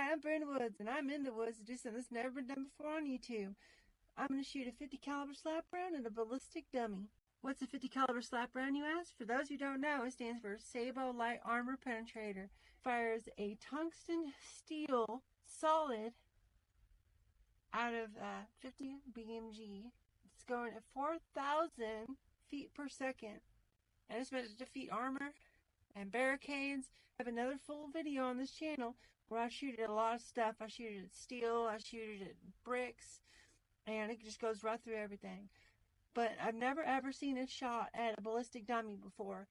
camper in the woods, and I'm in the woods, just something that's never been done before on YouTube. I'm going to shoot a 50 caliber slap round and a ballistic dummy. What's a 50 caliber slap round, you ask? For those who don't know, it stands for Sabo Light Armor Penetrator. Fires a tungsten steel solid out of 50 BMG. It's going at 4,000 feet per second. And it's meant to defeat armor and barricades. I have another full video on this channel where I shoot at a lot of stuff. I shoot it at steel, I shoot it at bricks, and it just goes right through everything. But I've never ever seen it shot at a ballistic dummy before.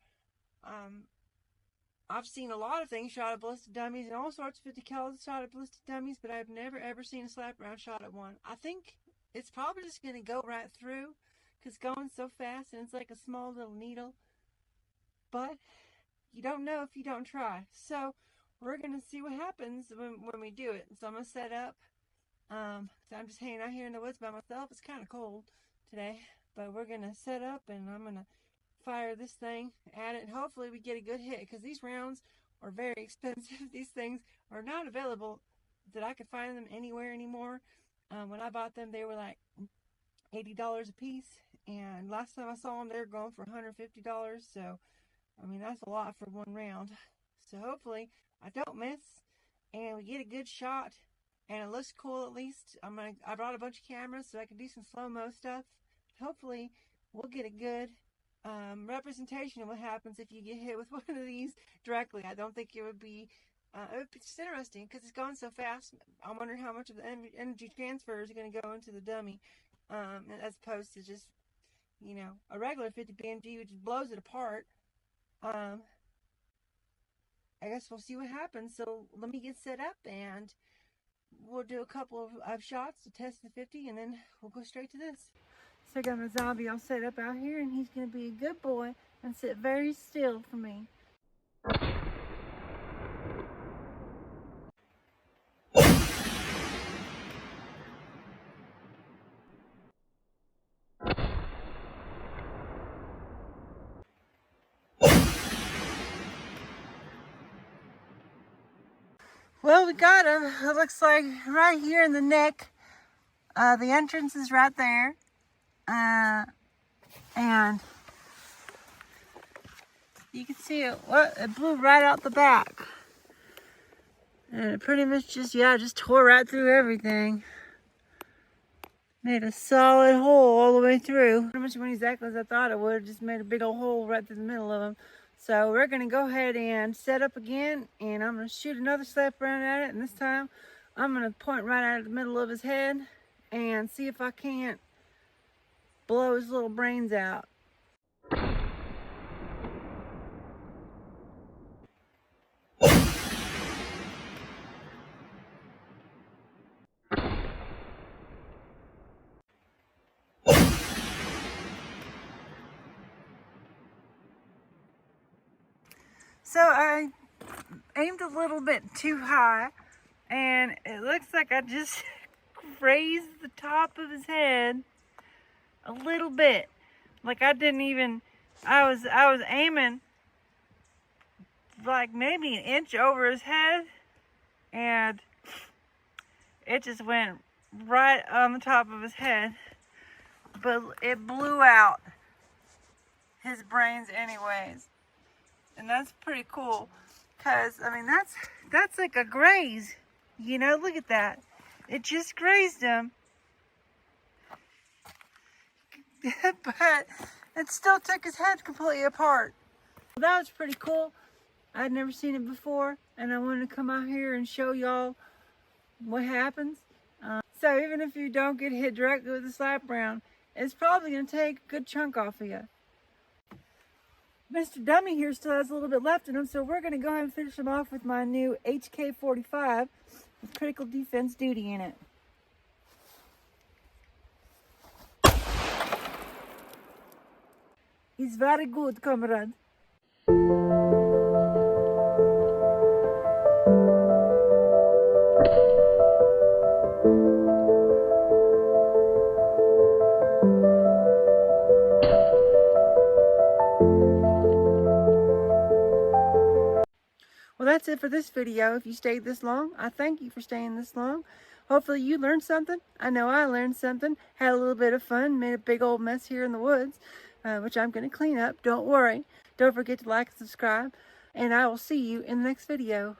I've seen a lot of things shot at ballistic dummies and all sorts of 50 calibers shot at ballistic dummies, but I've never ever seen a slap round shot at one. I think it's probably just going to go right through because it's going so fast and it's like a small little needle. But you don't know if you don't try. So we're going to see what happens when we do it. So I'm going to set up. So I'm just hanging out here in the woods by myself. It's kind of cold today. But we're going to set up and I'm going to fire this thing at it. And hopefully we get a good hit because these rounds are very expensive. These things are not available that I could find them anywhere anymore. When I bought them, they were like $80 a piece. And last time I saw them, they were going for $150. So, I mean, that's a lot for one round. So hopefully I don't miss and we get a good shot and it looks cool at least. I brought a bunch of cameras so I can do some slow-mo stuff. Hopefully we'll get a good representation of what happens if you get hit with one of these directly. I don't think it would be just interesting because it's going so fast. I wonder how much of the energy transfer is going to go into the dummy as opposed to just, you know, a regular 50 BMG which blows it apart. I guess we'll see what happens. So let me get set up and we'll do a couple of shots to test the 50 and then we'll go straight to this. So I got my zombie all set up out here and he's going to be a good boy and sit very still for me. Well, we got him. It looks like right here in the neck. The entrance is right there. And you can see it, it blew right out the back. And it pretty much just tore right through everything. Made a solid hole all the way through. Pretty much went exactly as I thought it would. Just made a big old hole right through the middle of them. So we're going to go ahead and set up again. And I'm going to shoot another slap round at it. And this time I'm going to point right out of the middle of his head. And see if I can't blow his little brains out. So I aimed a little bit too high and it looks like I just grazed the top of his head a little bit. Like I was aiming like maybe an inch over his head and it just went right on the top of his head. But it blew out his brains anyways. And that's pretty cool, because, I mean, that's like a graze, you know, look at that. It just grazed him, but it still took his head completely apart. That was pretty cool. I'd never seen it before, and I wanted to come out here and show y'all what happens. So even if you don't get hit directly with a slap round, it's probably going to take a good chunk off of you. Mr. Dummy here still has a little bit left in him, so we're going to go ahead and finish him off with my new HK-45 with critical defense duty in it. He's very good, comrade. Well, that's that's it for this video. If you stayed this long, I thank you for staying this long. Hopefully you learned something. I know I learned something. Had a little bit of fun. Made a big old mess here in the woods, which I'm going to clean up. Don't worry. Don't forget to like and subscribe. And I will see you in the next video.